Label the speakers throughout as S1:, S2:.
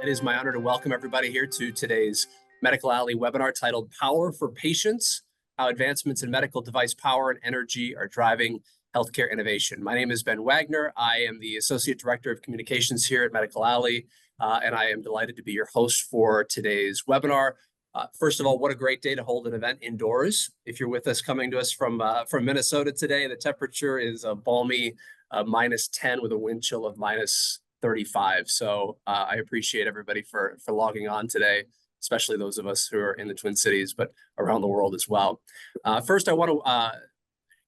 S1: It is my honor to welcome everybody here to today's Medical Alley webinar titled Power for Patients, How Advancements in Medical Device Power and Energy Are Driving Healthcare Innovation. My name is Ben Wagner. I am the Associate Director of Communications here at Medical Alley, and I am delighted to be your host for today's webinar. First of all, what a great day to hold an event indoors. If you're with us, coming to us from Minnesota today, the temperature is a balmy -10 with a wind chill of -35. So I appreciate everybody for logging on today, especially those of us who are in the Twin Cities, but around the world as well. First, I want to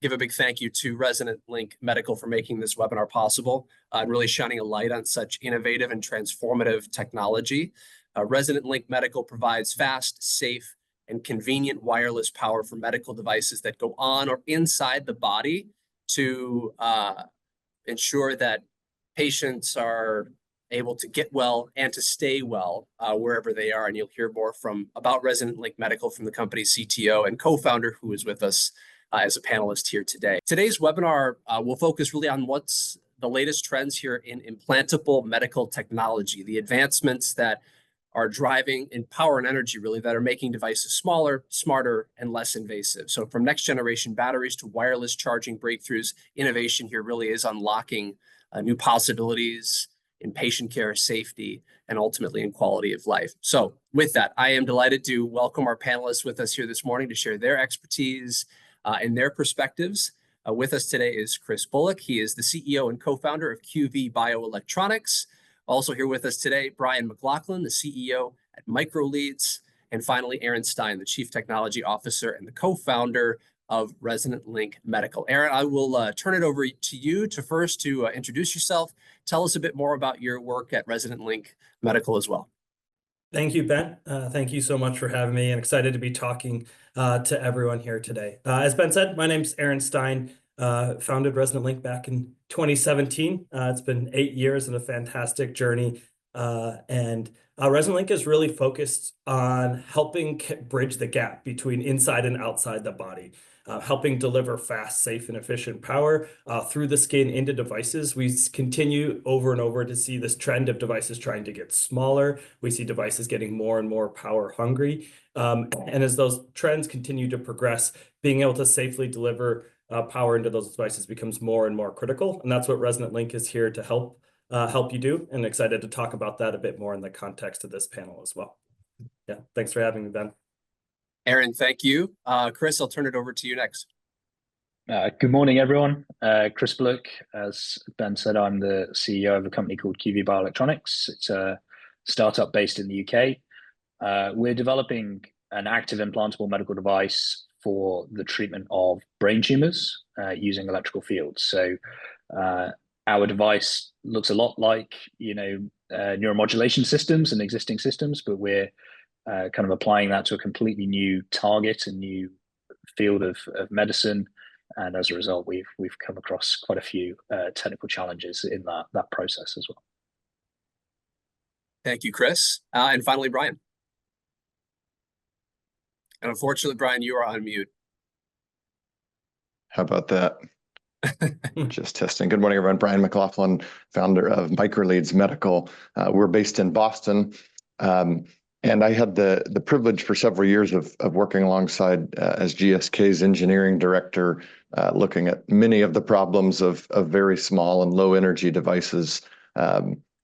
S1: give a big thank you to Resonant Link Medical for making this webinar possible and really shining a light on such innovative and transformative technology. Resonant Link Medical provides fast, safe, and convenient wireless power for medical devices that go on or inside the body to ensure that patients are able to get well and to stay well wherever they are. And you'll hear more about Resonant Link Medical from the company's CTO and co-founder, who is with us as a panelist here today. Today's webinar will focus really on what's the latest trends here in implantable medical technology, the advancements that are driving in power and energy, really, that are making devices smaller, smarter, and less invasive. So from next generation batteries to wireless charging breakthroughs, innovation here really is unlocking new possibilities in patient care, safety, and ultimately in quality of life. So with that, I am delighted to welcome our panelists with us here this morning to share their expertise and their perspectives. With us today is Chris Bullock. He is the CEO and co-founder of QV Bioelectronics. Also here with us today, Brian McLaughlin, the CEO at Microleads, and finally, Aaron Stein, the Chief Technology Officer and the co-founder of Resonant Link Medical. Aaron, I will turn it over to you to introduce yourself. Tell us a bit more about your work at Resonant Link Medical as well.
S2: Thank you, Ben. Thank you so much for having me, and excited to be talking to everyone here today. As Ben said, my name's Aaron Stein. Founded Resonant Link back in 2017. It's been 8 years and a fantastic journey. And Resonant Link is really focused on helping bridge the gap between inside and outside the body, helping deliver fast, safe, and efficient power through the skin into devices. We continue over and over to see this trend of devices trying to get smaller. We see devices getting more and more power hungry. And as those trends continue to progress, being able to safely deliver power into those devices becomes more and more critical. And that's what Resonant Link is here to help you do. And excited to talk about that a bit more in the context of this panel as well. Yeah, thanks for having me, Ben.
S1: Aaron, thank you. Chris, I'll turn it over to you next.
S3: Good morning, everyone. Chris Bullock, as Ben said, I'm the CEO of a company called QV Bioelectronics. It's a startup based in the UK. We're developing an active implantable medical device for the treatment of brain tumors using electrical fields. So our device looks a lot like, neuromodulation systems and existing systems, but we're kind of applying that to a completely new target, a new field of medicine. And as a result, we've come across quite a few technical challenges in that process as well.
S1: Thank you, Chris. And finally, Brian. And unfortunately, Brian, you are on mute.
S4: How about that? Just testing. Good morning, everyone. Brian McLaughlin, founder of Microleads Medical. We're based in Boston. And I had the privilege for several years of working alongside as GSK's engineering director, looking at many of the problems of very small and low energy devices.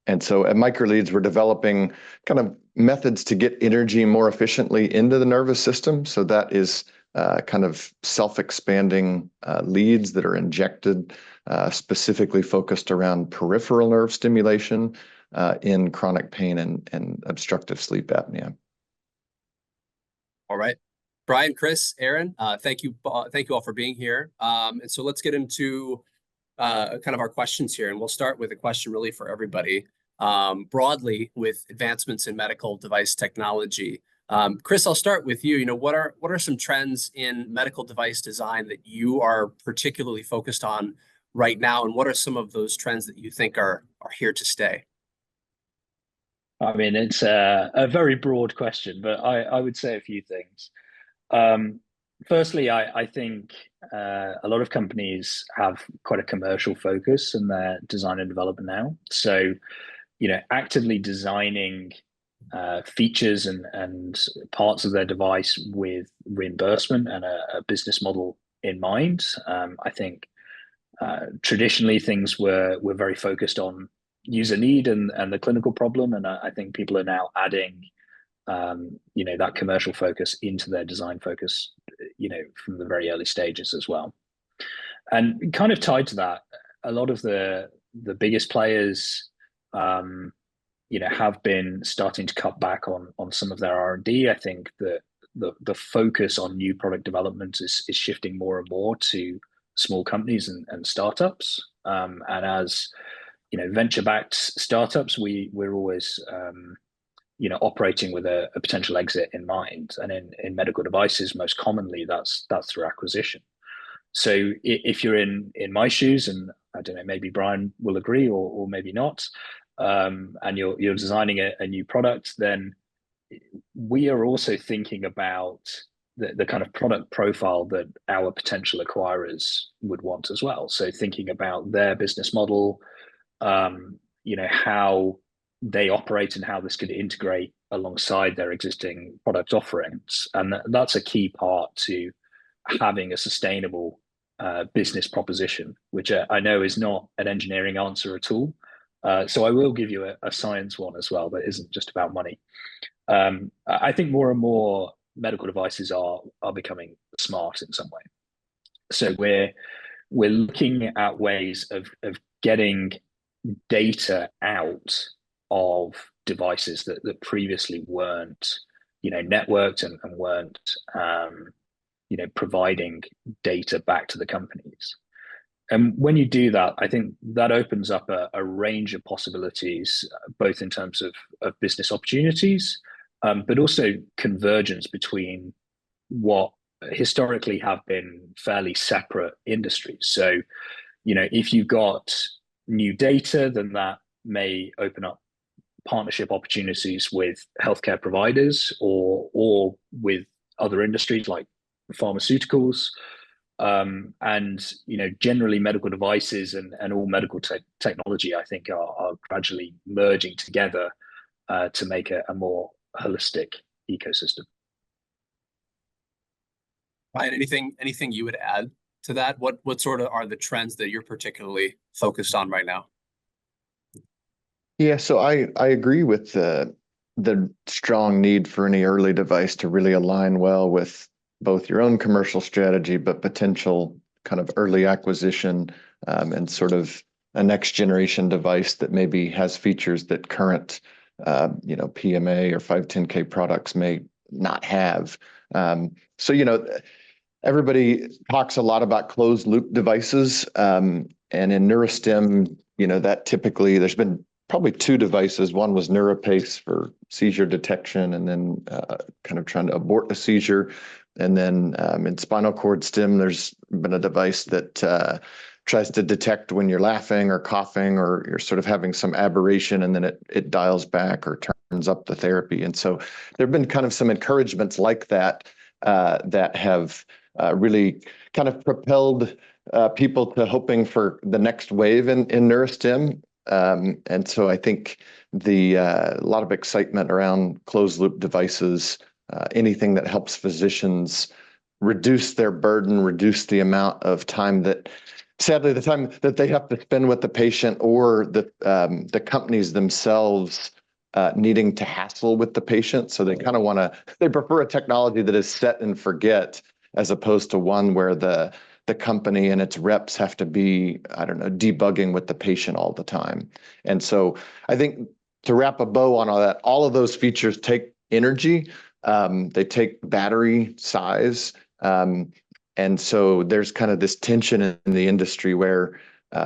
S4: And so at Microleads, we're developing kind of methods to get energy more efficiently into the nervous system. So that is kind of self-expanding leads that are injected, specifically focused around peripheral nerve stimulation in chronic pain and obstructive sleep apnea.
S1: All right. Brian, Chris, Aaron, thank you all for being here. And so let's get into kind of our questions here. And we'll start with a question really for everybody. Broadly with advancements in medical device technology. Chris, I'll start with you. What are some trends in medical device design that you are particularly focused on right now, and what are some of those trends that you think are here to stay?
S3: I mean, it's a very broad question, but I would say a few things. Firstly, I think a lot of companies have quite a commercial focus in their design and development now. So, actively designing features and parts of their device with reimbursement and a business model in mind. I think traditionally things were very focused on user need and the clinical problem, and I think people are now adding that commercial focus into their design focus, from the very early stages as well. And kind of tied to that, a lot of the biggest players have been starting to cut back on some of their R&D. I think that the focus on new product development is shifting more and more to small companies and startups. And as venture-backed startups, we're always operating with a potential exit in mind. And in medical devices, most commonly that's through acquisition. So if you're in my shoes, and I don't know, maybe Brian will agree or maybe not, and you're designing a new product, then we are also thinking about the kind of product profile that our potential acquirers would want as well. So thinking about their business model, how they operate and how this could integrate alongside their existing product offerings. And that's a key part to having a sustainable business proposition, which I know is not an engineering answer at all. So I will give you a science one as well that isn't just about money. I think more and more medical devices are becoming smart in some way. So we're looking at ways of getting data out of devices that previously weren't networked and weren't providing data back to the companies. And when you do that, I think that opens up a range of possibilities, both in terms of business opportunities, but also convergence between what historically have been fairly separate industries. So, if you've got new data, then that may open up partnership opportunities with healthcare providers or with other industries like pharmaceuticals. And generally medical devices and all medical technology, I think, are gradually merging together to make a more holistic ecosystem.
S1: Ryan, anything you would add to that? What sort of are the trends that you're particularly focused on right now?
S4: Yeah, so I agree with the strong need for any early device to really align well with both your own commercial strategy, but potential kind of early acquisition, and sort of a next generation device that maybe has features that current PMA or 510K products may not have. So everybody talks a lot about closed loop devices, and in Neurostim, that typically there's been probably two devices. One was NeuroPace for seizure detection, and then kind of trying to abort a seizure. And then in spinal cord stim, there's been a device that tries to detect when you're laughing or coughing or you're sort of having some aberration, and then it dials back or turns up the therapy. And so there have been kind of some encouragements like that that have really kind of propelled people to hoping for the next wave in Neurostim. And so I think a lot of excitement around closed loop devices, anything that helps physicians reduce their burden, reduce the amount of time that, sadly, the time that they have to spend with the patient, or the companies themselves needing to hassle with the patient. So they kind of they prefer a technology that is set and forget, as opposed to one where the company and its reps have to be, debugging with the patient all the time. And so I think, to wrap a bow on all of those features take energy. They take battery size. And so there's kind of this tension in the industry where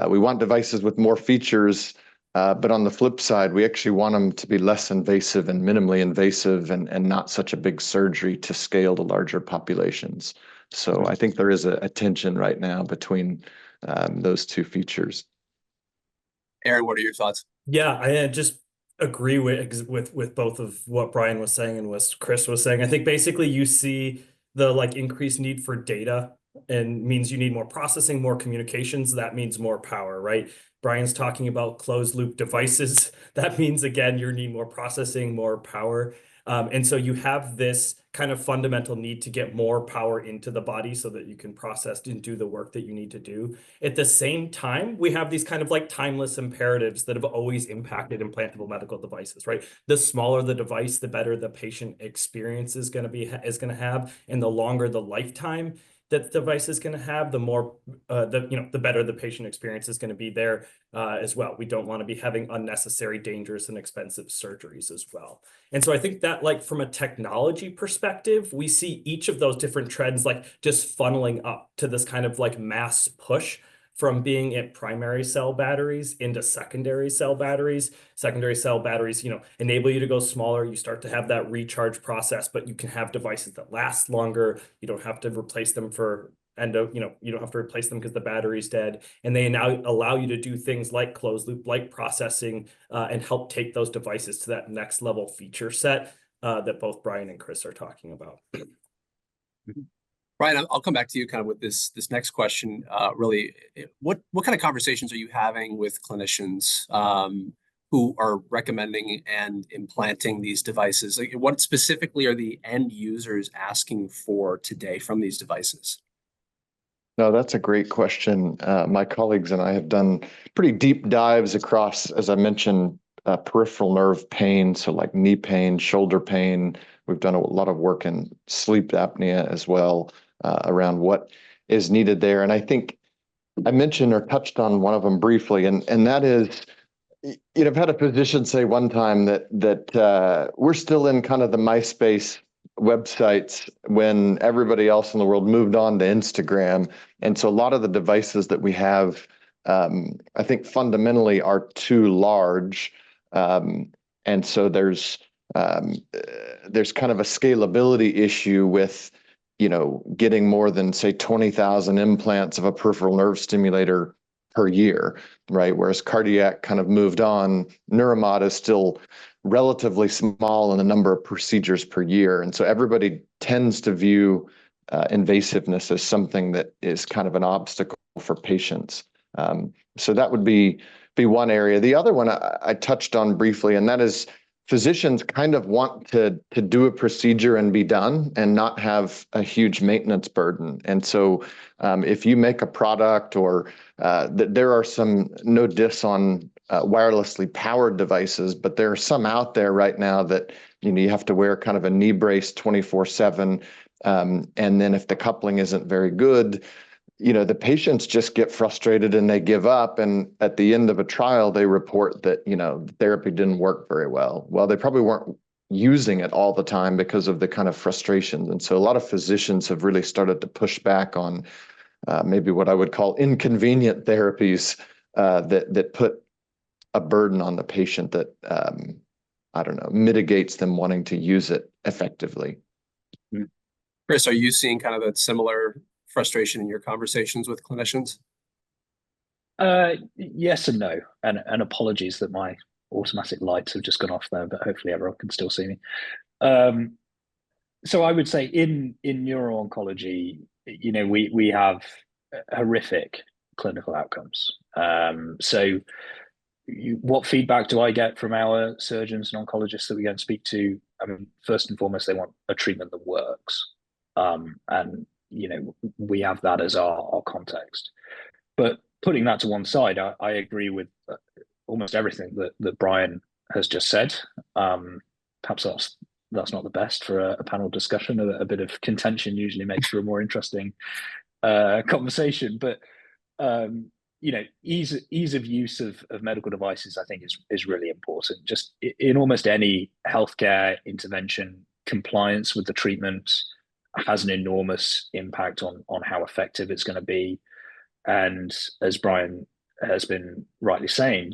S4: we want devices with more features, but on the flip side, we actually want them to be less invasive and minimally invasive, and not such a big surgery to scale to larger populations. So I think there is a tension right now between those two features.
S1: Aaron, what are your thoughts?
S2: Yeah, I just agree with both of what Brian was saying and what Chris was saying. I think basically you see the like increased need for data and means you need more processing, more communications. That means more power, right? Brian's talking about closed loop devices. That means, again, you need more processing, more power. And so you have this kind of fundamental need to get more power into the body so that you can process and do the work that you need to do. At the same time, we have these kind of like timeless imperatives that have always impacted implantable medical devices, right? The smaller the device, the better the patient experience is going to have, and the longer the lifetime that the device is going to have, the more the better the patient experience is going to be there as well. We don't want to be having unnecessary, dangerous, and expensive surgeries as well. And so I think that, like, from a technology perspective, we see each of those different trends like just funneling up to this kind of like mass push from being at primary cell batteries into secondary cell batteries. Secondary cell batteries, enable you to go smaller. You start to have that recharge process, but you can have devices that last longer. You don't have to replace them you don't have to replace them because the battery's dead. And they now allow you to do things like closed loop, like processing, and help take those devices to that next level feature set that both Brian and Chris are talking about.
S1: Brian, I'll come back to you kind of with this next question. Really, what kind of conversations are you having with clinicians who are recommending and implanting these devices? Like, what specifically are the end users asking for today from these devices?
S4: No, that's a great question. My colleagues and I have done pretty deep dives across, as I mentioned, peripheral nerve pain, so like knee pain, shoulder pain. We've done a lot of work in sleep apnea as well, around what is needed there. And I think I mentioned or touched on one of them briefly, and that is, I've had a physician say one time that we're still in kind of the MySpace websites when everybody else in the world moved on to Instagram. And so a lot of the devices that we have, I think fundamentally are too large. And so there's kind of a scalability issue with, getting more than, say, 20,000 implants of a peripheral nerve stimulator per year, right? Whereas cardiac kind of moved on, neuromod is still relatively small in the number of procedures per year. And so everybody tends to view invasiveness as something that is kind of an obstacle for patients. So that would be one area. The other one I touched on briefly, and that is physicians kind of want to do a procedure and be done and not have a huge maintenance burden. And so if you make a product or there are some no diss on wirelessly powered devices, but there are some out there right now that you have to wear kind of a knee brace 24/7. And then if the coupling isn't very good, the patients just get frustrated and they give up. And at the end of a trial, they report that, the therapy didn't work very well. Well, they probably weren't using it all the time because of the kind of frustrations. And so a lot of physicians have really started to push back on maybe what I would call inconvenient therapies that put a burden on the patient that, I don't know, mitigates them wanting to use it effectively.
S1: Chris, are you seeing kind of a similar frustration in your conversations with clinicians?
S3: Yes and no, and apologies that my automatic lights have just gone off there, but hopefully everyone can still see me. So I would say in neuro-oncology, we have horrific clinical outcomes. So what feedback do I get from our surgeons and oncologists that we go and speak to? I mean, first and foremost, they want a treatment that works. And we have that as our context. But putting that to one side, I agree with almost everything that Brian has just said. Perhaps that's not the best for a panel discussion. A bit of contention usually makes for a more interesting conversation. But ease of use of medical devices, I think, is really important. Just in almost any healthcare intervention, compliance with the treatment has an enormous impact on how effective it's going to be. And as Brian has been rightly saying,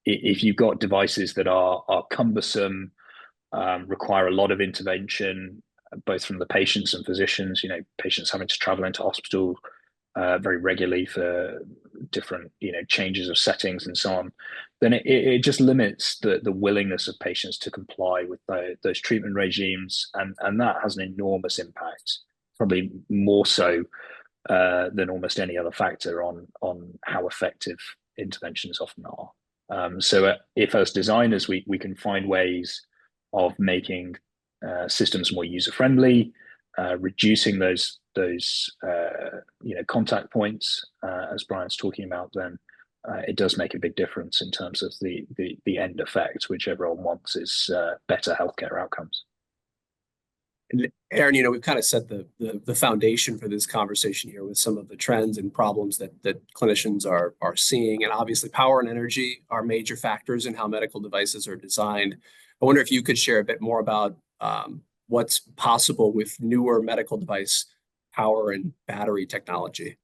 S3: if you've got devices that are cumbersome, require a lot of intervention, both from the patients and physicians, patients having to travel into hospital very regularly different changes of settings and so on, then it just limits the willingness of patients to comply with those treatment regimes, and that has an enormous impact, probably more so than almost any other factor on how effective interventions often are. So if as designers we can find ways of making systems more user-friendly, reducing those contact points, as Brian's talking about, then it does make a big difference in terms of the end effect, which everyone wants is better healthcare outcomes.
S1: And Aaron, we've kind of set the foundation for this conversation here with some of the trends and problems that clinicians are seeing, and obviously power and energy are major factors in how medical devices are designed. I wonder if you could share a bit more about what's possible with newer medical device power and battery technology.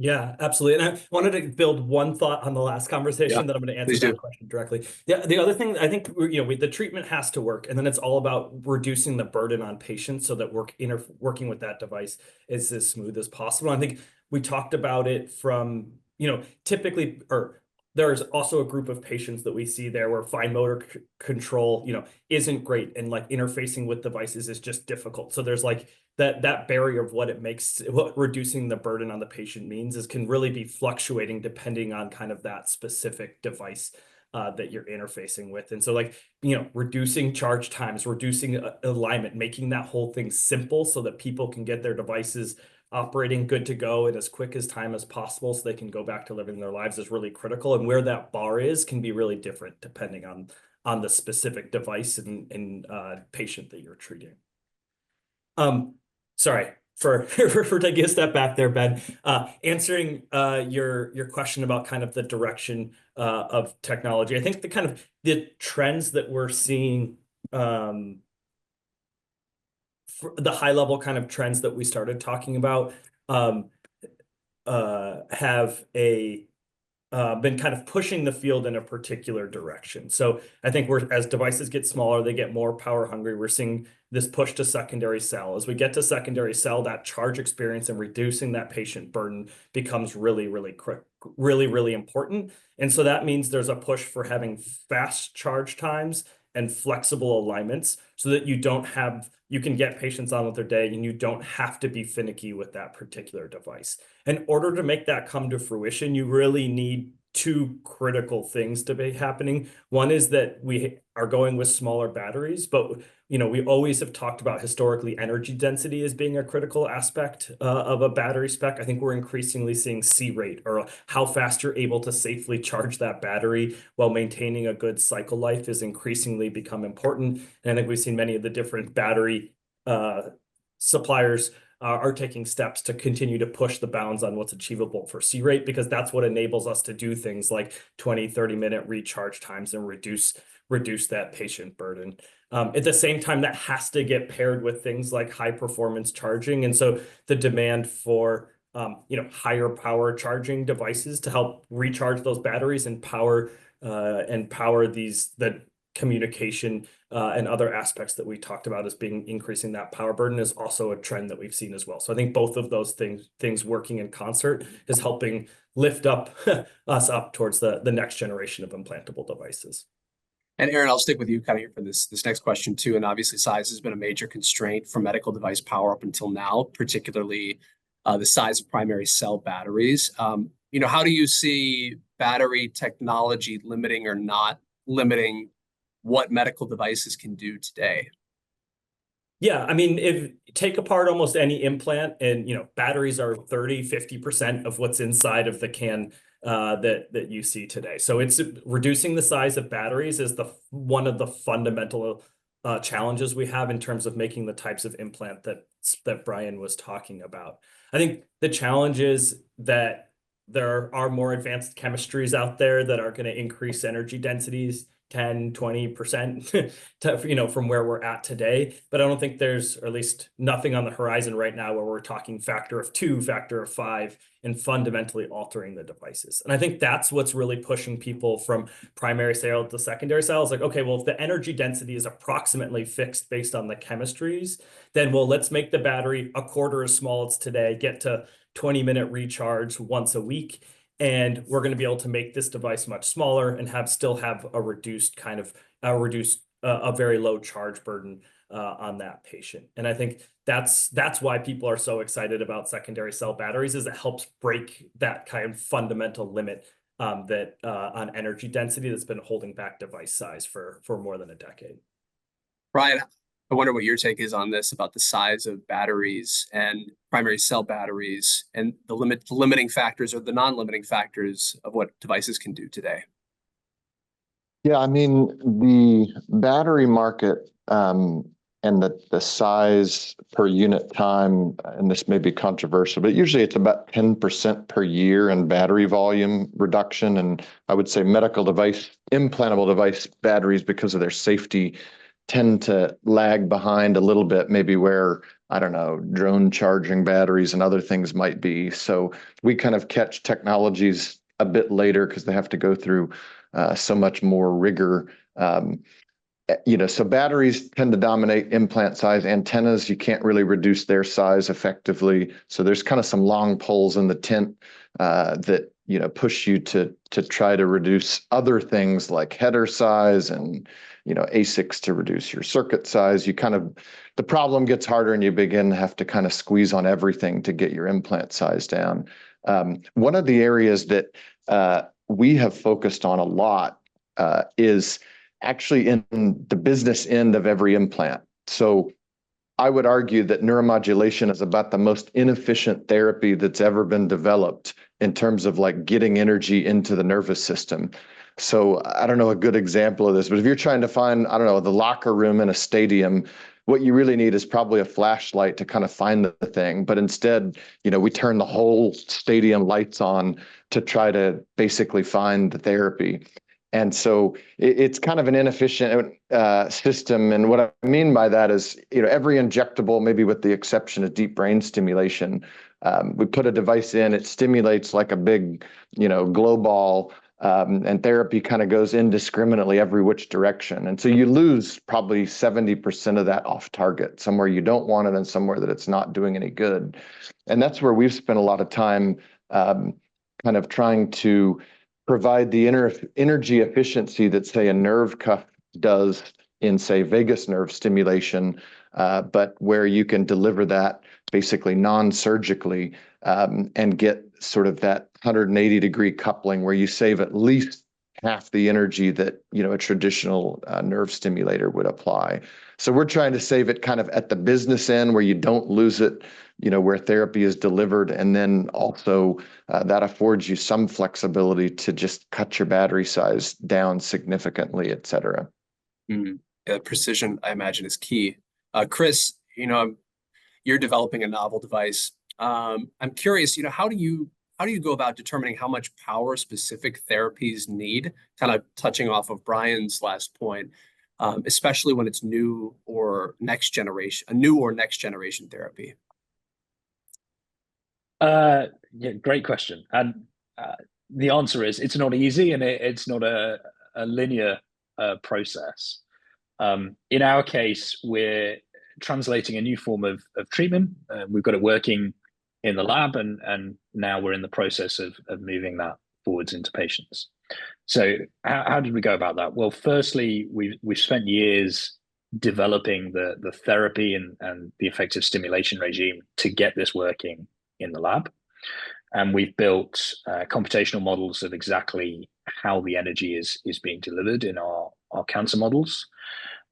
S2: Yeah, absolutely. And I wanted to build one thought on the last conversation that I'm going to answer that question directly. Yeah, the other thing, I think, the treatment has to work, and then it's all about reducing the burden on patients so that working with that device is as smooth as possible. I think we talked about it from, typically, or there's also a group of patients that we see there where fine motor control, isn't great, and like interfacing with devices is just difficult. So there's like that barrier of what reducing the burden on the patient means can really be fluctuating depending on kind of that specific device that you're interfacing with. And so reducing charge times, reducing alignment, making that whole thing simple so that people can get their devices operating good to go in as quick as time as possible so they can go back to living their lives is really critical. And where that bar is can be really different depending on the specific device and patient that you're treating. Sorry for taking a step back there, Ben. Answering your question about kind of the direction of technology. I think the trends that we're seeing, the high level kind of trends that we started talking about have been kind of pushing the field in a particular direction. So I think as devices get smaller, they get more power hungry. We're seeing this push to secondary cell. As we get to secondary cell, that charge experience and reducing that patient burden becomes really, really quick, really important. And so that means there's a push for having fast charge times and flexible alignments so that you can get patients on with their day and you don't have to be finicky with that particular device. In order to make that come to fruition, you really need two critical things to be happening. One is that we are going with smaller batteries, but we always have talked about historically energy density as being a critical aspect of a battery spec. I think we're increasingly seeing C rate, or how fast you're able to safely charge that battery while maintaining a good cycle life, is increasingly become important. And I think we've seen many of the different battery suppliers are taking steps to continue to push the bounds on what's achievable for C rate, because that's what enables us to do things like 20-30-minute recharge times and reduce that patient burden. At the same time, that has to get paired with things like high performance charging. And so the demand for higher power charging devices to help recharge those batteries and power the communication and other aspects that we talked about as being increasing that power burden is also a trend that we've seen as well. So I think both of those things working in concert is helping lift up us up towards the next generation of implantable devices.
S1: And Aaron, I'll stick with you kind of here for this next question too. And obviously size has been a major constraint for medical device power up until now, particularly the size of primary cell batteries. How do you see battery technology limiting or not limiting what medical devices can do today?
S2: Yeah, I mean, if take apart almost any implant and, batteries are 30-50% of what's inside of the can that you see today. So it's reducing the size of batteries is one of the fundamental challenges we have in terms of making the types of implant that Brian was talking about. I think the challenge is that there are more advanced chemistries out there that are going to increase energy densities 10-20% from where we're at today. But I don't think there's, or at least nothing on the horizon right now, where we're talking factor of 2, factor of 5, and fundamentally altering the devices. And I think that's what's really pushing people from primary cell to secondary cell. It's like, okay, well, if the energy density is approximately fixed based on the chemistries, then let's make the battery a quarter as small as today, get to 20-minute recharge once a week, and we're going to be able to make this device much smaller and still have a very low charge burden on that patient. And I think that's why people are so excited about secondary cell batteries, is it helps break that kind of fundamental limit that on energy density that's been holding back device size for more than a decade.
S1: Brian, I wonder what your take is on this, about the size of batteries and primary cell batteries and the limiting factors or the non-limiting factors of what devices can do today.
S4: Yeah, I mean, the battery market and the size per unit time, and this may be controversial, but usually it's about 10% per year in battery volume reduction. And I would say medical device, implantable device batteries, because of their safety, tend to lag behind a little bit, maybe where, I don't know, drone charging batteries and other things might be. So we kind of catch technologies a bit later because they have to go through so much more rigor. So batteries tend to dominate implant size. Antennas, you can't really reduce their size effectively. So there's kind of some long poles in the tent that push you to try to reduce other things like header size and ASICs to reduce your circuit size. The problem gets harder, and you begin to have to kind of squeeze on everything to get your implant size down. One of the areas that we have focused on a lot is actually in the business end of every implant. So I would argue that neuromodulation is about the most inefficient therapy that's ever been developed in terms of like getting energy into the nervous system. So I don't know a good example of this, but if you're trying to find, I don't know, the locker room in a stadium, what you really need is probably a flashlight to kind of find the thing. But instead, we turn the whole stadium lights on to try to basically find the therapy. And so it's kind of an inefficient system. And what I mean by that is, every injectable, maybe with the exception of deep brain stimulation, we put a device in, it stimulates like a big, glow ball, and therapy kind of goes indiscriminately every which direction. And so you lose probably 70% of that off target, somewhere you don't want it and somewhere that it's not doing any good. And that's where we've spent a lot of time kind of trying to provide the energy efficiency that, say, a nerve cuff does in, say, vagus nerve stimulation, but where you can deliver that basically non-surgically and get sort of that 180-degree coupling where you save at least half the energy that a traditional nerve stimulator would apply. So we're trying to save it kind of at the business end where you don't lose it, where therapy is delivered, and then also that affords you some flexibility to just cut your battery size down significantly, et cetera.
S1: Precision, I imagine, is key. Chris, you're developing a novel device. I'm curious, how do you go about determining how much power specific therapies need? Kind of touching off of Brian's last point, especially when it's new or next generation therapy.
S3: Yeah, great question. And the answer is it's not easy, and it's not a linear process. In our case, we're translating a new form of treatment. We've got it working in the lab, and now we're in the process of moving that forwards into patients. So how did we go about that? Well, firstly, we've spent years developing the therapy and the effective stimulation regime to get this working in the lab. And we've built computational models of exactly how the energy is being delivered in our cancer models.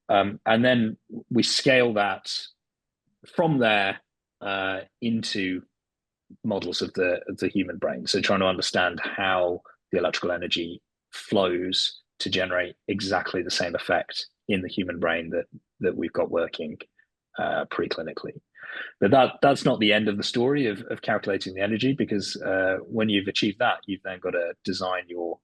S3: And then we scale that from there into models of the human brain. So trying to understand how the electrical energy flows to generate exactly the same effect in the human brain that we've got working preclinically. But that's not the end of the story of calculating the energy, because when you've achieved that, you've then got to design your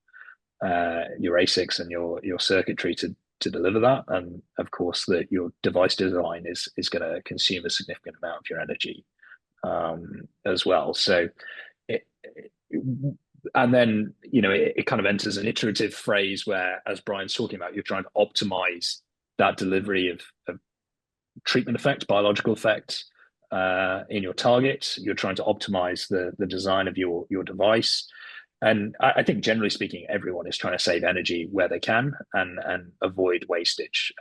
S3: ASICs and your circuitry to deliver that. And of course, that your device design is going to consume a significant amount of your energy as well. So, and then it kind of enters an iterative phase where, as Brian's talking about, you're trying to optimize that delivery of treatment effect, biological effect in your target. You're trying to optimize the design of your device, And I think generally speaking, everyone is trying to save energy where they can and avoid wastage.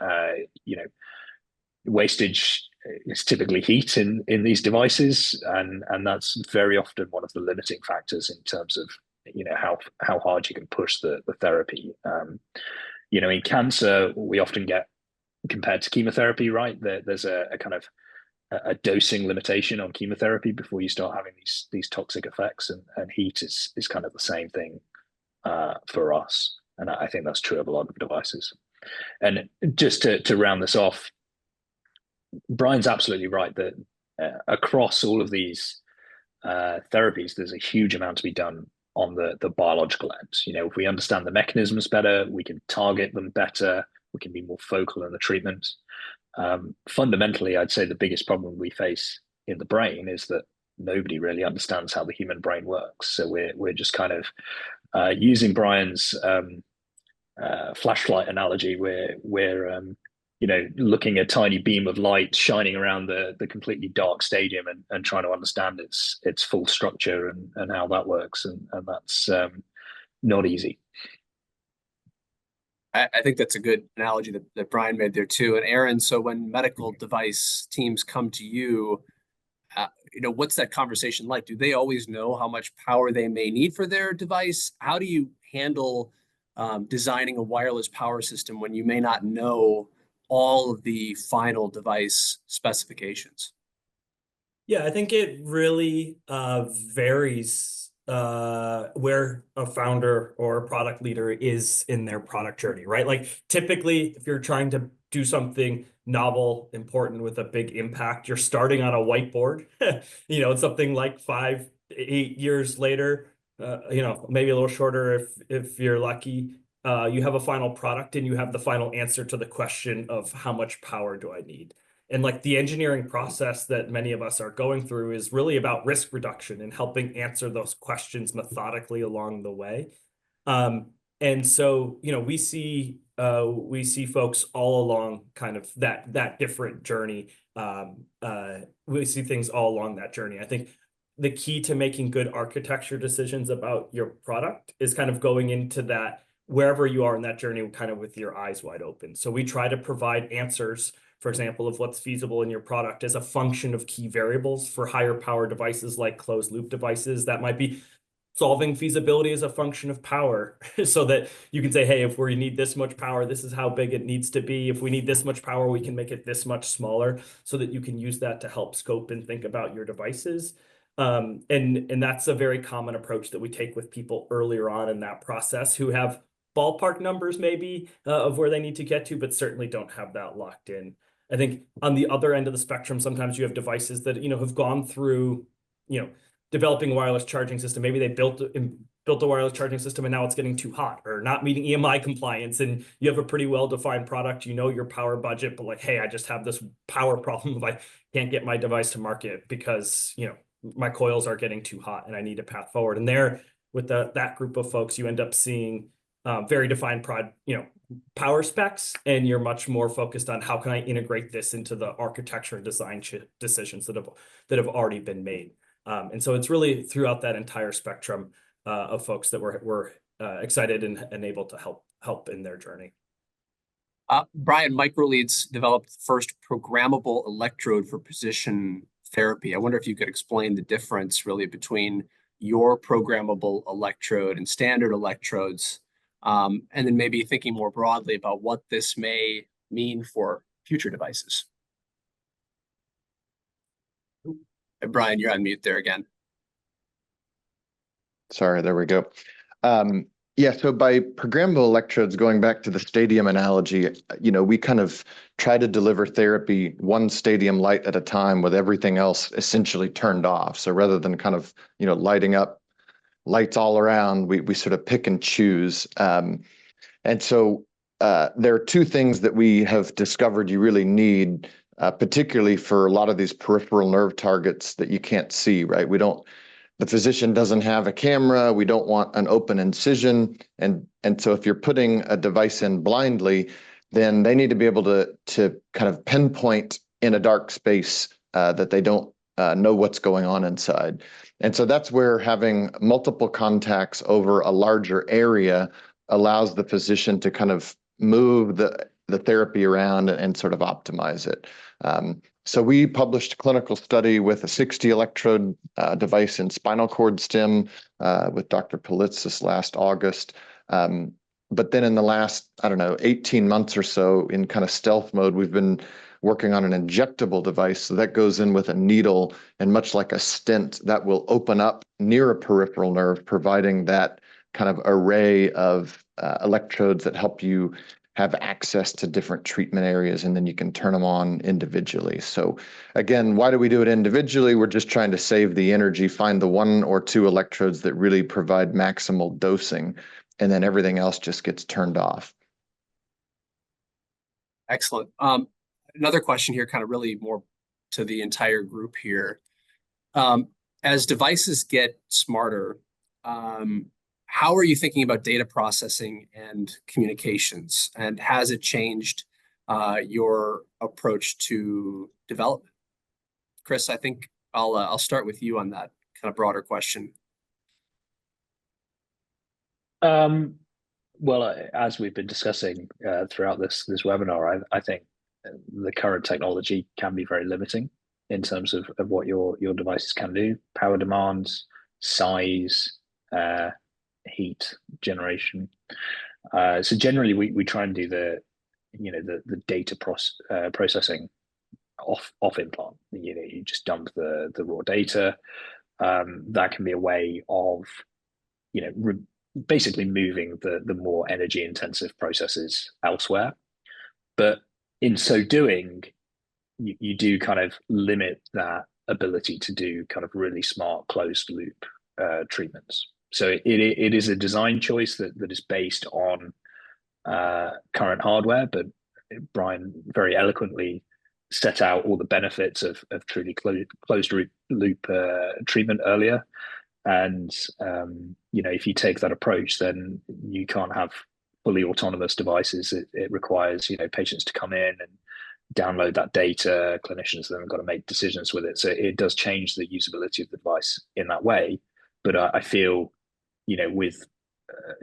S3: Wastage is typically heat in these devices, and that's very often one of the limiting factors in terms of how hard you can push the therapy. In cancer, we often get compared to chemotherapy, right? There's a kind of a dosing limitation on chemotherapy before you start having these toxic effects, and heat is kind of the same thing for us, and I think that's true of a lot of devices. And just to round this off, Brian's absolutely right that across all of these therapies, there's a huge amount to be done on the biological end. If we understand the mechanisms better, we can target them better, we can be more focal in the treatment. Fundamentally, I'd say the biggest problem we face in the brain is that nobody really understands how the human brain works. So we're just kind of using Brian's flashlight analogy, where we're looking at a tiny beam of light shining around the completely dark stadium and trying to understand its full structure and how that works, and that's not easy.
S1: I think that's a good analogy that Brian made there too. And Aaron, so when medical device teams come to you, what's that conversation like? Do they always know how much power they may need for their device? How do you handle designing a wireless power system when you may not know all of the final device specifications?
S2: Yeah, I think it really varies where a founder or a product leader is in their product journey, right? Like typically, if you're trying to do something novel, important with a big impact, you're starting on a whiteboard. It's something like 5, 8 years later, maybe a little shorter if you're lucky. You have a final product and you have the final answer to the question of how much power do I need? And like the engineering process that many of us are going through is really about risk reduction and helping answer those questions methodically along the way. And so, we see folks all along kind of that different journey. We see things all along that journey. I think the key to making good architecture decisions about your product is kind of going into that wherever you are in that journey, kind of with your eyes wide open. So we try to provide answers, for example, of what's feasible in your product as a function of key variables. For higher power devices like closed loop devices, that might be solving feasibility as a function of power so that you can say, hey, if we need this much power, this is how big it needs to be. If we need this much power, we can make it this much smaller, so that you can use that to help scope and think about your devices. And that's a very common approach that we take with people earlier on in that process who have ballpark numbers maybe of where they need to get to, but certainly don't have that locked in. I think on the other end of the spectrum, sometimes you have devices that, have gone through, developing a wireless charging system. Maybe they built a wireless charging system and now it's getting too hot or not meeting EMI compliance. And you have a pretty well-defined product, your power budget, but like, hey, I just have this power problem if I can't get my device to market because, my coils are getting too hot and I need a path forward. And there, with that group of folks, you end up seeing very defined power specs, and you're much more focused on how can I integrate this into the architecture and design decisions that have already been made. And so it's really throughout that entire spectrum of folks that we're excited and able to help in their journey.
S1: Brian, Microleads developed the first programmable electrode for position therapy. I wonder if you could explain the difference really between your programmable electrode and standard electrodes, and then maybe thinking more broadly about what this may mean for future devices. Hey, Brian, you're on mute there again.
S4: Sorry, there we go. Yeah, so by programmable electrodes, going back to the stadium analogy, we kind of try to deliver therapy one stadium light at a time with everything else essentially turned off. So rather than kind of, lighting up lights all around, we sort of pick and choose. And so there are two things that we have discovered you really need, particularly for a lot of these peripheral nerve targets that you can't see, right? The physician doesn't have a camera. We don't want an open incision. And so if you're putting a device in blindly, then they need to be able to kind of pinpoint in a dark space that they don't know what's going on inside. And so that's where having multiple contacts over a larger area allows the physician to kind of move the therapy around and sort of optimize it. So we published a clinical study with a 60 electrode device in spinal cord stim with Dr. Politsis last August. But then in the last, 18 months or so in kind of stealth mode, we've been working on an injectable device. So that goes in with a needle, and much like a stent, that will open up near a peripheral nerve, providing that kind of array of electrodes that help you have access to different treatment areas, and then you can turn them on individually. So again, why do we do it individually? We're just trying to save the energy, find the 1 or 2 electrodes that really provide maximal dosing, and then everything else just gets turned off.
S1: Excellent. Another question here, kind of really more to the entire group here. As devices get smarter, how are you thinking about data processing and communications? And has it changed your approach to development? Chris, I think I'll start with you on that kind of broader question.
S3: Well, as we've been discussing throughout this webinar, I think the current technology can be very limiting in terms of what your devices can do: power demands, size, heat generation. So generally, we try and do the data processing off implant. You just dump the raw data. That can be a way of basically moving the more energy intensive processes elsewhere. But in so doing, you do kind of limit that ability to do kind of really smart closed loop treatments. So it is a design choice that is based on current hardware, but Brian very eloquently set out all the benefits of truly closed loop treatment earlier. And if you take that approach, then you can't have fully autonomous devices. It requires patients to come in and download that data. Clinicians then have got to make decisions with it. So it does change the usability of the device in that way. But I feel, with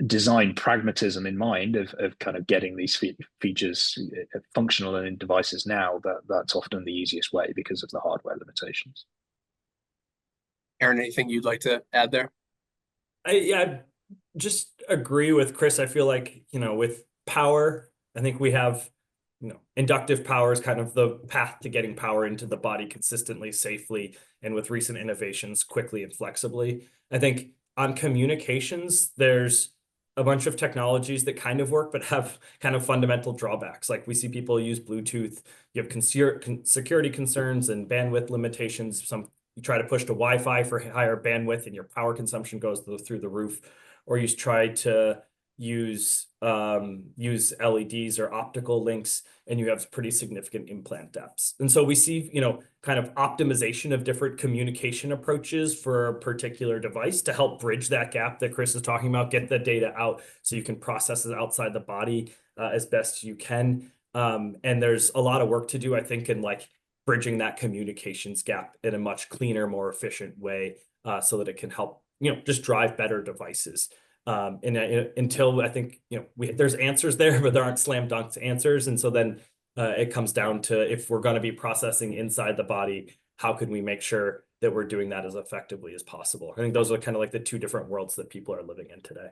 S3: design pragmatism in mind of kind of getting these features functional in devices now, that's often the easiest way because of the hardware limitations.
S2: Aaron, anything you'd like to add there? I just agree with Chris. I feel like, with power, I think we have, inductive power is kind of the path to getting power into the body consistently, safely, and with recent innovations, quickly and flexibly. I think on communications, there's a bunch of technologies that kind of work, but have kind of fundamental drawbacks. Like we see people use Bluetooth. You have security concerns and bandwidth limitations. You try to push to Wi-Fi for higher bandwidth and your power consumption goes through the roof, or you try to use LEDs or optical links and you have pretty significant implant depths. And so we see, kind of optimization of different communication approaches for a particular device to help bridge that gap that Chris is talking about, get the data out so you can process it outside the body as best you can. And there's a lot of work to do, I think, in bridging that communications gap in a much cleaner, more efficient way so that it can help, just drive better devices. Until I think, there's answers there, but there aren't slam dunk answers. And so then it comes down to, if we're going to be processing inside the body, how can we make sure that we're doing that as effectively as possible? I think those are kind of the two different worlds that people are living in today.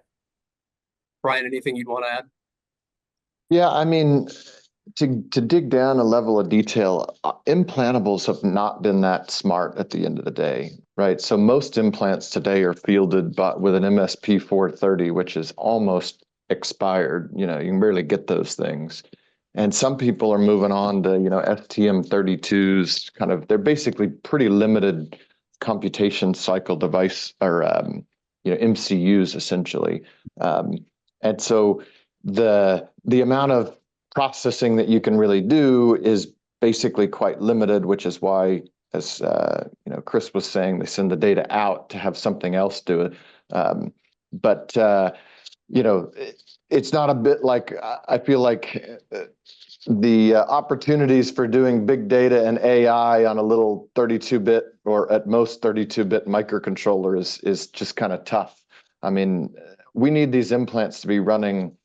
S1: Brian, anything you'd want to add?
S4: Yeah, I mean, to dig down a level of detail, implantables have not been that smart at the end of the day, right? So most implants today are fielded with an MSP 430, which is almost expired. You can barely get those things. And some people are moving on to, STM32s, they're basically pretty limited computation cycle device or, MCUs essentially. And so the amount of processing that you can really do is basically quite limited, which is why, as Chris was saying, they send the data out to have something else do it. But it's not a bit like, I feel like the opportunities for doing big data and AI on a little 32-bit or at most 32-bit microcontroller is just kind of tough. I mean, we need these implants to be running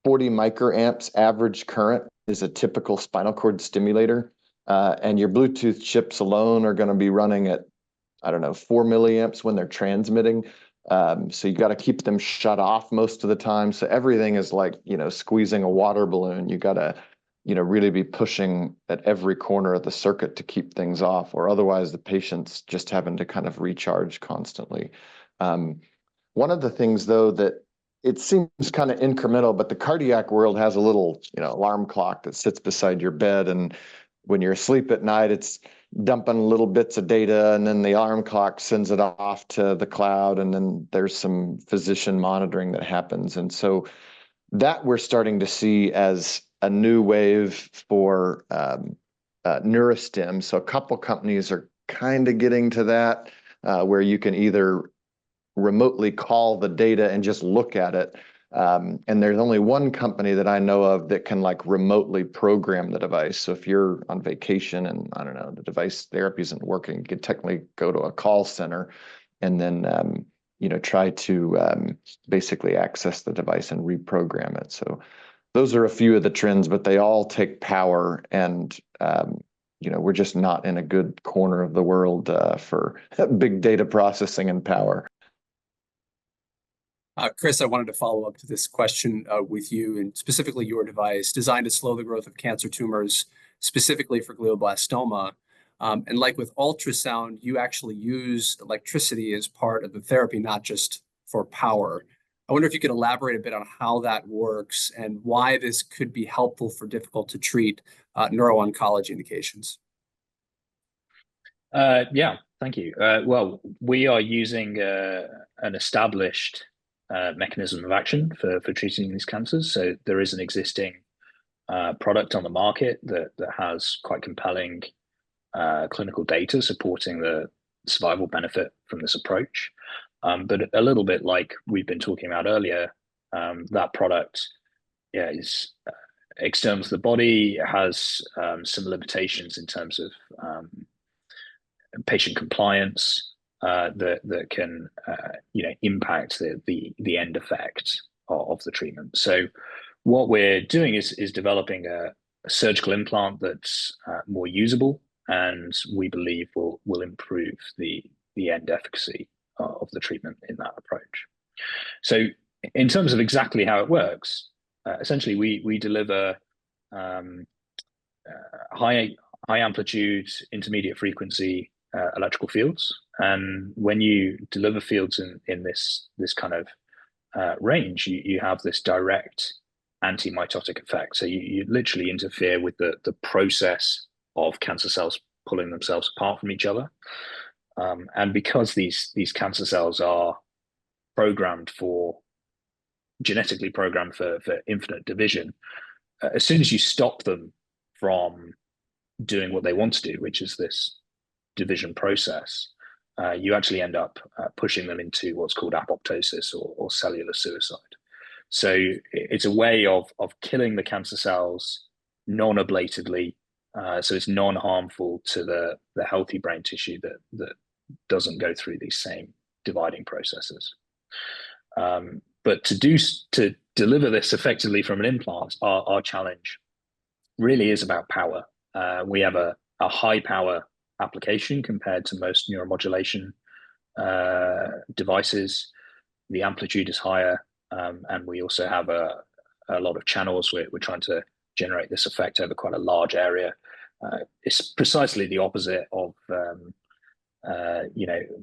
S4: 40 microamps average current is a typical spinal cord stimulator. And your Bluetooth chips alone are going to be running at, I don't know, 4 milliamps when they're transmitting. So you got to keep them shut off most of the time. So everything is like, squeezing a water balloon. You got to, really be pushing at every corner of the circuit to keep things off, or otherwise the patient's just having to kind of recharge constantly. One of the things, though, that it seems kind of incremental, but the cardiac world has a little, alarm clock that sits beside your bed. And when you're asleep at night, it's dumping little bits of data, and then the alarm clock sends it off to the cloud, and then there's some physician monitoring that happens. And so that we're starting to see as a new wave for neurostim. So a couple companies are kind of getting to that, where you can either remotely call the data and just look at it. And there's only one company that I know of that can like remotely program the device. So if you're on vacation and I don't know, the device therapy isn't working, you could technically go to a call center and then, try to basically access the device and reprogram it. So those are a few of the trends, but they all take power, and we're just not in a good corner of the world for big data processing and power.
S1: Chris, I wanted to follow up to this question with you, and specifically your device designed to slow the growth of cancer tumors, specifically for glioblastoma. And like with ultrasound, you actually use electricity as part of the therapy, not just for power. I wonder if you could elaborate a bit on how that works and why this could be helpful for difficult to treat neuro-oncology indications.
S3: Yeah, thank you. Well, we are using an established mechanism of action for treating these cancers. So there is an existing product on the market that has quite compelling clinical data supporting the survival benefit from this approach. But a little bit like we've been talking about earlier, that product is external to the body, has some limitations in terms of patient compliance that can impact the end effect of the treatment. So what we're doing is developing a surgical implant that's more usable, and we believe will improve the end efficacy of the treatment in that approach. So in terms of exactly how it works, essentially we deliver high amplitude, intermediate frequency electrical fields, and when you deliver fields in this kind of range, you have this direct anti-mitotic effect. So you literally interfere with the process of cancer cells pulling themselves apart from each other. And because these cancer cells are genetically programmed for infinite division, as soon as you stop them from doing what they want to do, which is this division process, you actually end up pushing them into what's called apoptosis or cellular suicide. So it's a way of killing the cancer cells non-ablatively, so it's non-harmful to the healthy brain tissue that doesn't go through these same dividing processes. But to deliver this effectively from an implant, our challenge really is about power. We have a high power application compared to most neuromodulation devices. The amplitude is higher, and we also have a lot of channels. We're trying to generate this effect over quite a large area. It's precisely the opposite of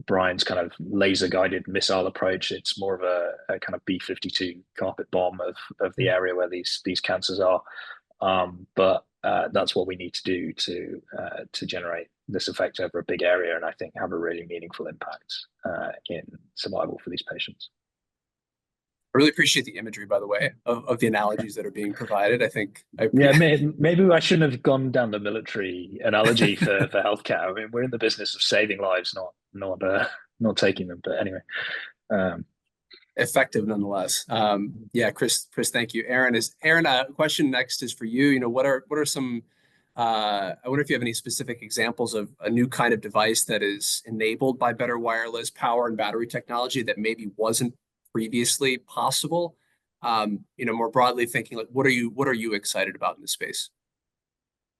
S3: Brian's kind of laser guided missile approach. It's more of a kind of B-52 carpet bomb of the area where these cancers are. But that's what we need to do to generate this effect over a big area, and I think have a really meaningful impact in survival for these patients.
S1: I really appreciate the imagery, by the way, of the analogies that are being provided.
S3: Maybe I shouldn't have gone down the military analogy for healthcare. I mean, we're in the business of saving lives, not taking them. But anyway,
S1: effective nonetheless. Yeah, Chris, thank you. Aaron, question next is for you. You know, what are some, I wonder if you have any specific examples of a new kind of device that is enabled by better wireless power and battery technology that maybe wasn't previously possible. You know, more broadly thinking, like, what are you excited about in this space?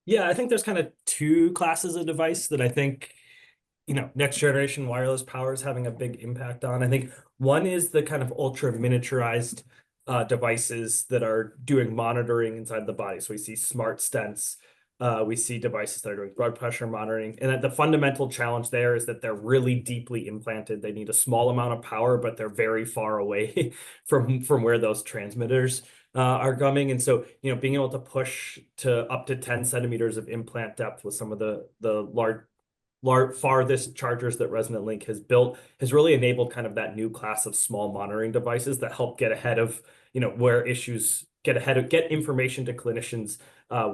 S2: Yeah, I think there's kind of two classes of device that I think, you know, next generation wireless power is having a big impact on. I think one is the kind of ultra miniaturized devices that are doing monitoring inside the body. So we see smart stents, we see devices that are doing blood pressure monitoring. And the fundamental challenge there is that they're really deeply implanted. They need a small amount of power, but they're very far away from where those transmitters are coming. And so, you know, being able to push to up to 10 centimeters of implant depth with some of the farthest chargers that Resonant Link has built has really enabled kind of that new class of small monitoring devices that help get ahead of, you know, where issues get information to clinicians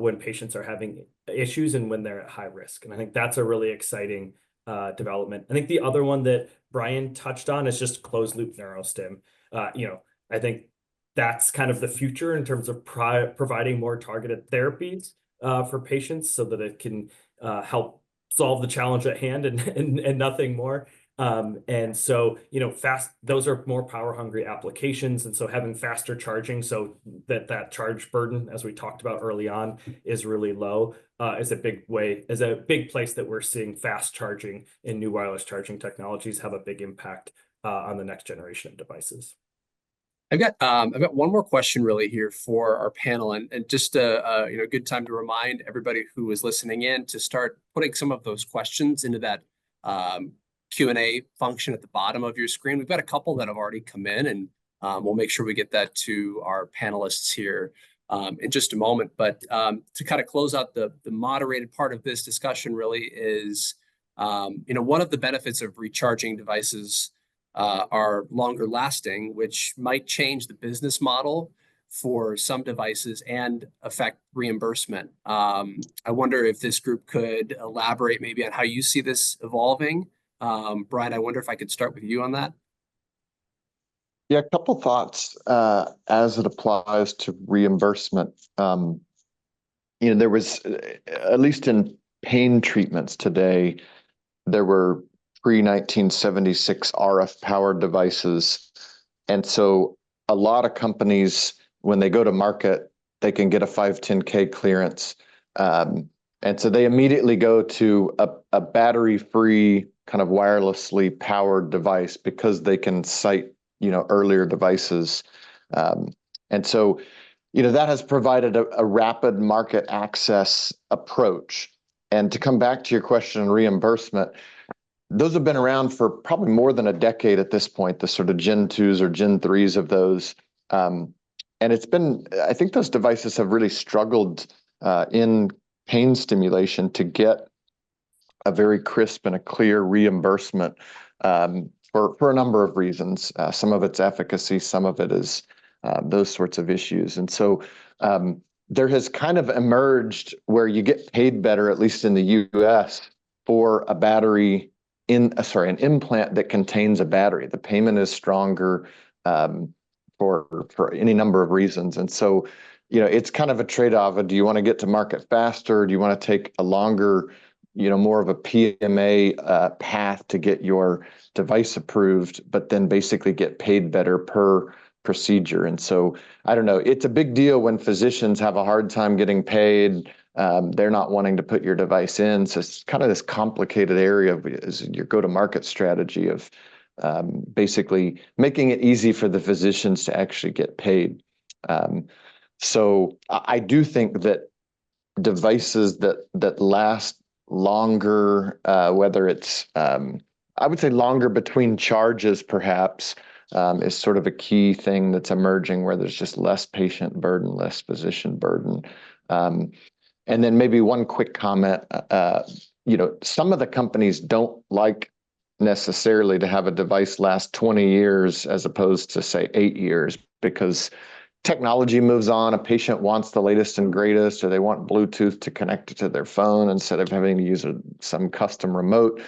S2: when patients are having issues and when they're at high risk. And I think that's a really exciting development. I think the other one that Brian touched on is just closed loop neurostim. You know, I think that's kind of the future in terms of providing more targeted therapies for patients so that it can help solve the challenge at hand and nothing more. And so, you know, those are more power hungry applications. And so having faster charging so that charge burden, as we talked about early on, is really low, is a big place that we're seeing fast charging and new wireless charging technologies have a big impact on the next generation of devices.
S1: I've got one more question really here for our panel, and just a you know, good time to remind everybody who is listening in to start putting some of those questions into that Q&A function at the bottom of your screen. We've got a couple that have already come in, and we'll make sure we get that to our panelists here in just a moment. But to kind of close out the moderated part of this discussion really is, you know, one of the benefits of recharging devices are longer lasting, which might change the business model for some devices and affect reimbursement. I wonder if this group could elaborate maybe on how you see this evolving. Brian, I wonder if I could start with you on that.
S4: Yeah, a couple thoughts as it applies to reimbursement. You know, there was, at least in pain treatments today, there were pre-1976 RF powered devices. And so a lot of companies, when they go to market, they can get a 510(k) clearance. And so they immediately go to a battery-free kind of wirelessly powered device because they can cite, you know, earlier devices. And so, you know, that has provided a rapid market access approach. And to come back to your question on reimbursement, those have been around for probably more than a decade at this point, the sort of Gen 2s or Gen 3s of those. And it's been, I think those devices have really struggled in pain stimulation to get a very crisp and a clear reimbursement for a number of reasons. Some of it's efficacy, some of it is those sorts of issues. And so there has kind of emerged where you get paid better, at least in the US, for a battery an implant that contains a battery. The payment is stronger for any number of reasons. And so, you know, it's kind of a trade-off of, do you want to get to market faster? Do you want to take a longer, you know, more of a PMA path to get your device approved, but then basically get paid better per procedure? And so, I don't know, it's a big deal when physicians have a hard time getting paid. They're not wanting to put your device in. So it's kind of this complicated area is your go-to-market strategy of basically making it easy for the physicians to actually get paid. So I do think that devices that last longer, whether it's, I would say longer between charges perhaps, is sort of a key thing that's emerging where there's just less patient burden, less physician burden. And then maybe one quick comment, you know, some of the companies don't like necessarily to have a device last 20 years as opposed to, say, 8 years, because technology moves on. A patient wants the latest and greatest, or they want Bluetooth to connect it to their phone instead of having to use some custom remote.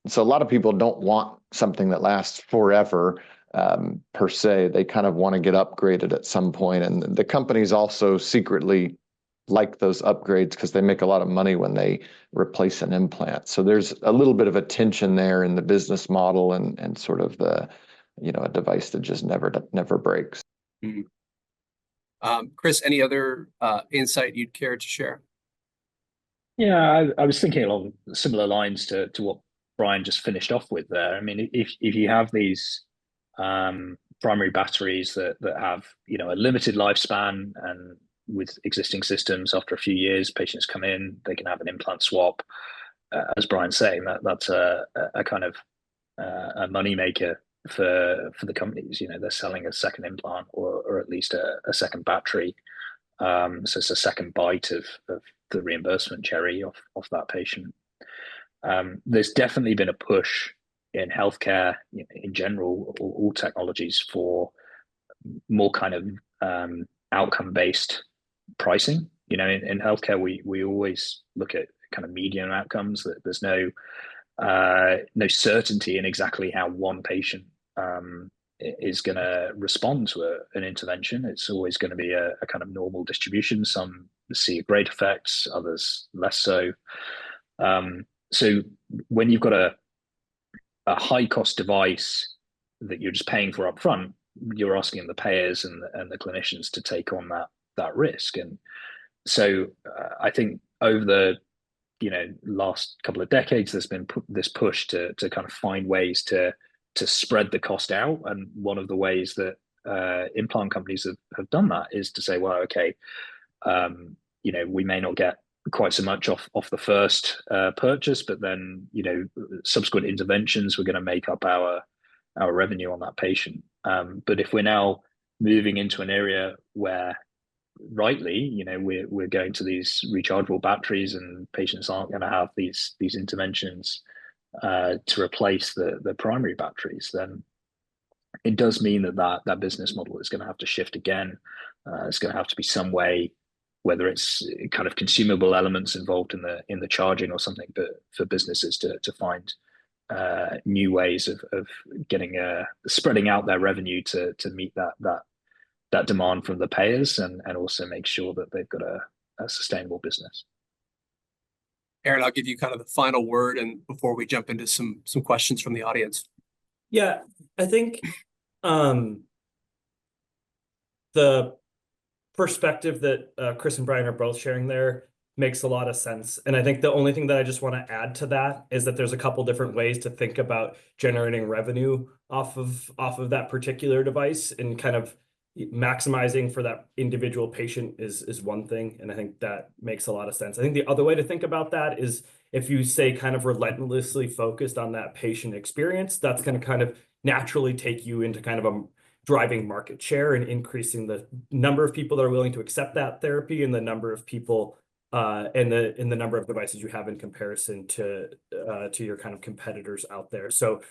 S4: So a lot of people don't want something that lasts forever. per se. They kind of want to get upgraded at some point, and the companies also secretly like those upgrades because they make a lot of money when they replace an implant. So there's a little bit of a tension there in the business model and sort of the, a device that just never breaks.
S1: Mm-hmm. Chris, any other insight you'd care to share?
S3: Yeah, I was thinking along similar lines to what Brian just finished off with there. I mean, if you have these primary batteries that have a limited lifespan, and with existing systems, after a few years, patients come in, they can have an implant swap. As Brian's saying, that's a kind of a money maker for the companies. They're selling a second implant or at least a second battery. So it's a second bite of the reimbursement cherry off that patient. There's definitely been a push in healthcare in general, all technologies, for more kind of outcome-based pricing. In healthcare, we always look at kind of median outcomes. That there's no certainty in exactly how one patient is going to respond to an intervention. It's always going to be a kind of normal distribution. Some see great effects, others less so. So when you've got a high cost device that you're just paying for upfront, you're asking the payers and the clinicians to take on that risk. And so I think over the last couple of decades, there's been this push to kind of find ways to spread the cost out. And one of the ways that implant companies have done that is to say, well, okay, we may not get quite so much off the first purchase, but then subsequent interventions, we're going to make up our revenue on that patient. But if we're now moving into an area where rightly, we're going to these rechargeable batteries, and patients aren't going to have these interventions to replace the primary batteries, then it does mean that business model is going to have to shift again. It's going to have to be some way, whether it's kind of consumable elements involved in the charging or something, but for businesses to find new ways of getting spreading out their revenue to meet that demand from the payers, and also make sure that they've got a sustainable business.
S1: Aaron, I'll give you kind of the final word, and before we jump into some questions from the audience.
S2: Yeah, I think the perspective that Chris and Brian are both sharing there makes a lot of sense. And I think the only thing that I just want to add to that is that there's a couple different ways to think about generating revenue off of that particular device, and kind of maximizing for that individual patient is one thing. And I think that makes a lot of sense. I think the other way to think about that is, if you say kind of relentlessly focused on that patient experience, that's going to kind of naturally take you into kind of a driving market share and increasing the number of people that are willing to accept that therapy, and the number of people and the number of devices you have in comparison to your kind of competitors out there. So,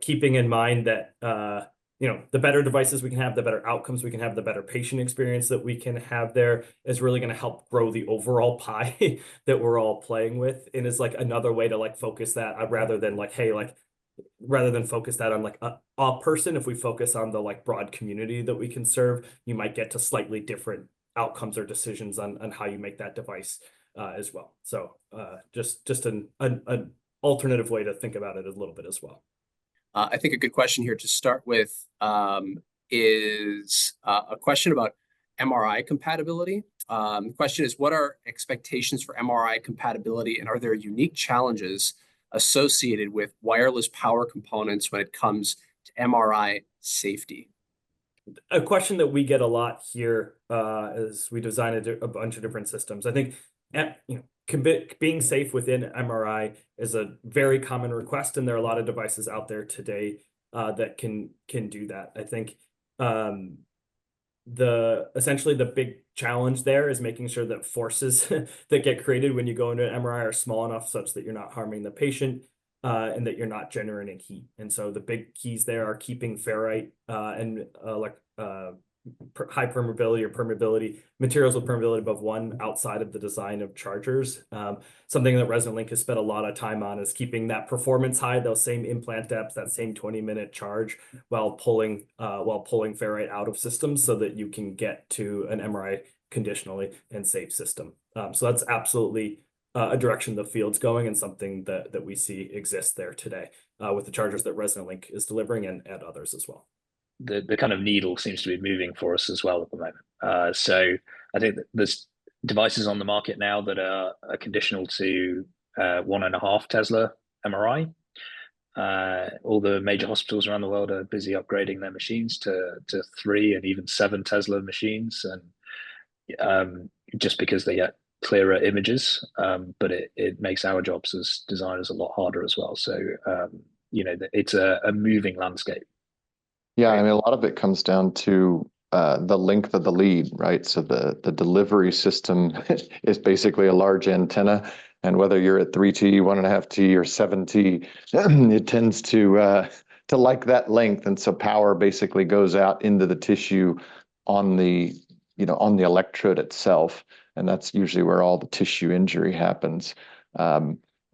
S2: keeping in mind that the better devices we can have, the better outcomes we can have, the better patient experience that we can have there, is really going to help grow the overall pie that we're all playing with. And is like another way to like focus that, rather than like, hey, like, rather than focus that on like a person, if we focus on the like broad community that we can serve, you might get to slightly different outcomes or decisions on how you make that device as well. So just an alternative way to think about it a little bit as well.
S1: I think a good question here to start with is a question about MRI compatibility. The question is, what are expectations for MRI compatibility, and are there unique challenges associated with wireless power components when it comes to MRI safety?
S2: A question that we get a lot here as we design a bunch of different systems. I think being safe within MRI is a very common request, and there are a lot of devices out there today that can do that. I think essentially the big challenge there is making sure that forces that get created when you go into an MRI are small enough such that you're not harming the patient and that you're not generating heat. And so the big keys there are keeping ferrite and high permeability or permeability, materials with permeability above 1 outside of the design of chargers. Something that Resonant Link has spent a lot of time on is keeping that performance high, those same implant depths, that same 20-minute charge while pulling ferrite out of systems so that you can get to an MRI conditionally and safe system. So that's absolutely a direction the field's going, and something that we see exists there today with the chargers that Resonant Link is delivering, and others as well.
S3: The kind of needle seems to be moving for us as well at the moment. So I think that there's devices on the market now that are conditional to 1.5 Tesla MRI. All the major hospitals around the world are busy upgrading their machines to 3 and even 7 Tesla machines, and just because they get clearer images, but it makes our jobs as designers a lot harder as well. So it's a moving landscape.
S4: Yeah, I mean, a lot of it comes down to the length of the lead, right? So the delivery system is basically a large antenna, and whether you're at 3T, 1.5T, or 7T, it tends to like that length, and so power basically goes out into the tissue on the electrode itself, and that's usually where all the tissue injury happens.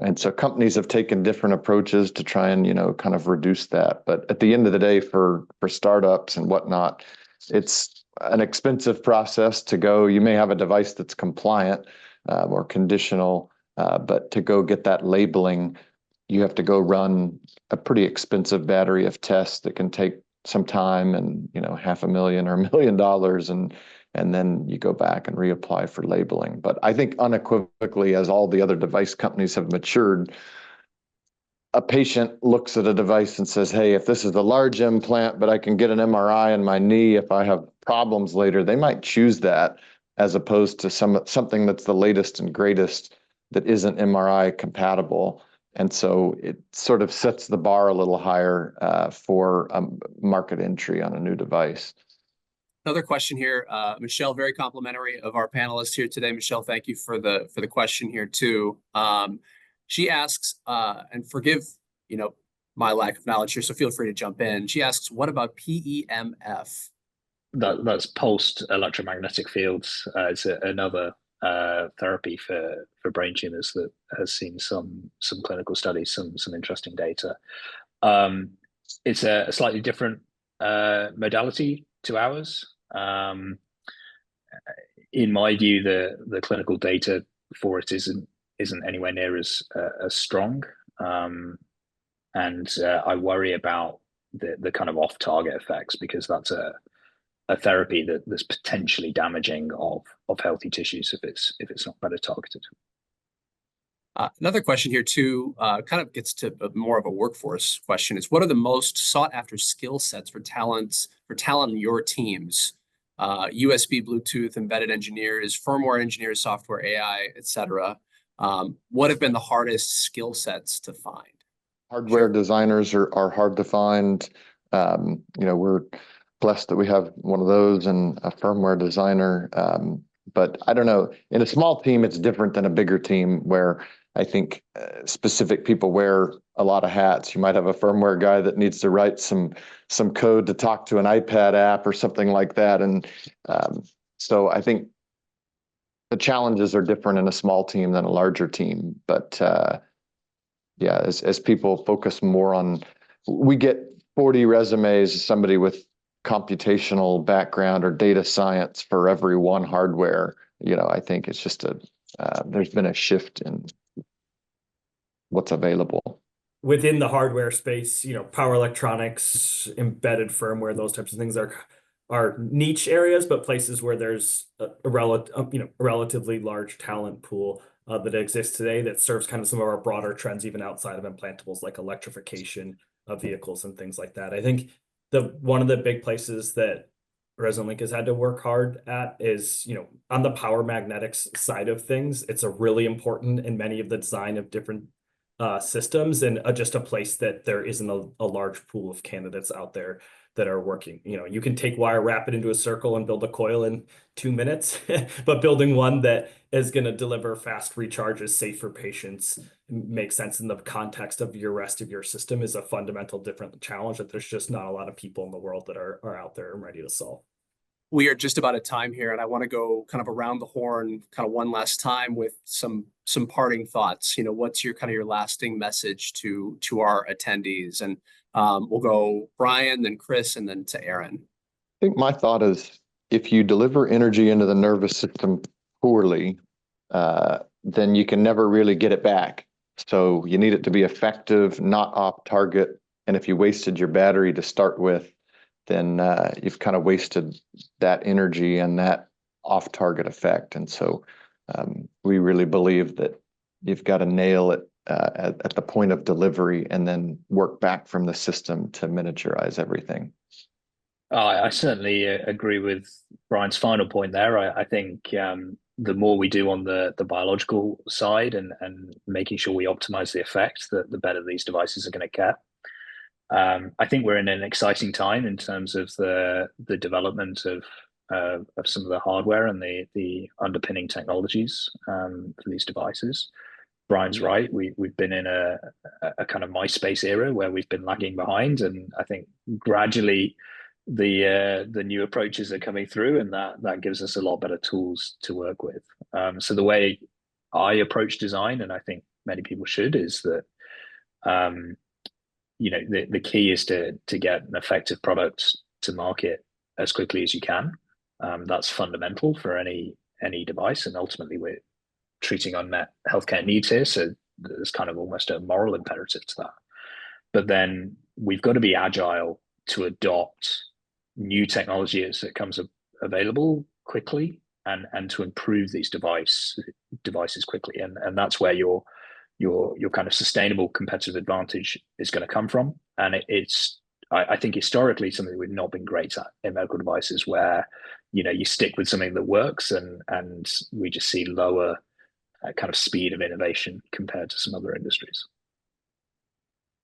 S4: And so companies have taken different approaches to try and, kind of reduce that. But at the end of the day, for startups and whatnot, it's an expensive process to go. You may have a device that's compliant or conditional, but to go get that labeling, you have to go run a pretty expensive battery of tests that can take some time and, $500,000 or $1 million, and then you go back and reapply for labeling. But I think unequivocally, as all the other device companies have matured, a patient looks at a device and says, hey, if this is a large implant, but I can get an MRI in my knee if I have problems later, they might choose that as opposed to something that's the latest and greatest that isn't MRI compatible. And so it sort of sets the bar a little higher for market entry on a new device.
S1: Another question here, Michelle, very complimentary of our panelists here today. Michelle, thank you for the question here too. She asks, and forgive my lack of knowledge here, so feel free to jump in. She asks, what about PEMF?
S3: That's pulsed electromagnetic fields. It's another therapy for brain tumors that has seen some clinical studies, some interesting data. It's a slightly different modality to ours. In my view, the clinical data for it isn't anywhere near as strong, and I worry about the kind of off-target effects, because that's a therapy that's potentially damaging of healthy tissues if it's not better targeted.
S1: Another question here too, kind of gets to more of a workforce question. Is what are the most sought after skill sets for talent in your teams? USB, Bluetooth, embedded engineers, firmware engineers, software, AI, etc. What have been the hardest skill sets to find?
S4: Hardware designers are hard to find. We're blessed that we have one of those and a firmware designer. But I don't know, in a small team, it's different than a bigger team where I think specific people wear a lot of hats. You might have a firmware guy that needs to write some code to talk to an iPad app or something like that. And so I think the challenges are different in a small team than a larger team. But yeah, as people focus more on, we get 40 resumes, somebody with computational background or data science for every one hardware. I think it's just there's been a shift in what's available.
S2: Within the hardware space, power electronics, embedded firmware, those types of things are niche areas, but places where there's a relatively large talent pool that exists today that serves kind of some of our broader trends, even outside of implantables, like electrification of vehicles and things like that. I think one of the big places that Resonant Link has had to work hard at is, on the power magnetics side of things. It's a really important in many of the design of different systems, and just a place that there isn't a large pool of candidates out there that are working. You can take wire, wrap it into a circle, and build a coil in 2 minutes, but building one that is going to deliver fast recharges, safe for patients, makes sense in the context of your rest of your system is a fundamental different challenge that there's just not a lot of people in the world that are out there and ready to solve.
S1: We are just about at time here, and I want to go kind of around the horn kind of one last time with some parting thoughts. What's your lasting message to our attendees? And we'll go Brian, then Chris, and then to Aaron.
S4: I think my thought is, if you deliver energy into the nervous system poorly, then you can never really get it back. So you need it to be effective, not off target. And if you wasted your battery to start with, then you've kind of wasted that energy and that off-target effect. And so we really believe that you've got to nail it at the point of delivery and then work back from the system to miniaturize everything.
S3: I certainly agree with Brian's final point there. I think the more we do on the biological side and making sure we optimize the effect, the better these devices are going to get. I think we're in an exciting time in terms of the development of some of the hardware and the underpinning technologies for these devices. Brian's right. We've been in a kind of MySpace era where we've been lagging behind, and I think gradually the new approaches are coming through, and that gives us a lot better tools to work with. So the way I approach design, and I think many people should, is that the key is to get an effective product to market as quickly as you can. That's fundamental for any device, and ultimately we're treating unmet healthcare needs here, so there's kind of almost a moral imperative to that. But then we've got to be agile to adopt new technology as it comes available quickly, and to improve these devices quickly, and that's where your kind of sustainable competitive advantage is going to come from. And I think historically something we've not been great at in medical devices, where you stick with something that works, and we just see lower kind of speed of innovation compared to some other industries.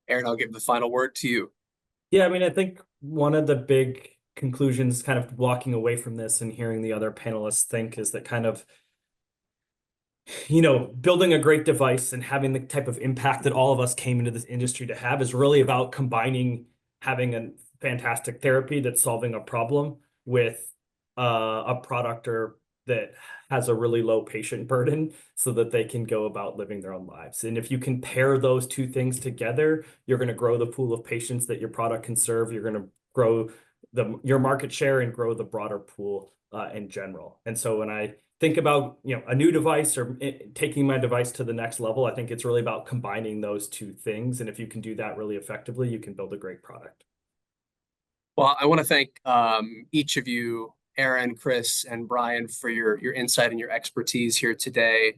S1: Aaron, I'll give the final word to you.
S2: Yeah, I mean, I think one of the big conclusions kind of walking away from this and hearing the other panelists think is that kind of, building a great device and having the type of impact that all of us came into this industry to have is really about combining having a fantastic therapy that's solving a problem with a product that has a really low patient burden so that they can go about living their own lives. And if you can pair those two things together, you're going to grow the pool of patients that your product can serve. You're going to grow your market share and grow the broader pool in general. And so when I think about a new device or taking my device to the next level, I think it's really about combining those two things. And if you can do that really effectively, you can build a great product.
S1: Well, I want to thank each of you, Aaron, Chris, and Brian, for your insight and your expertise here today.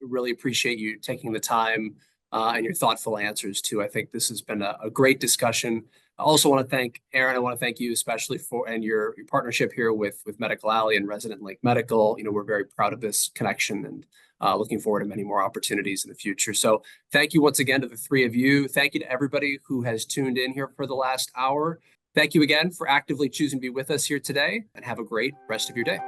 S1: Really appreciate you taking the time and your thoughtful answers too. I think this has been a great discussion. I also want to thank Aaron. I want to thank you especially for your partnership here with Medical Alley and Resonant Link Medical. We're very proud of this connection and looking forward to many more opportunities in the future. So thank you once again to the three of you. Thank you to everybody who has tuned in here for the last hour. Thank you again for actively choosing to be with us here today, and have a great rest of your day.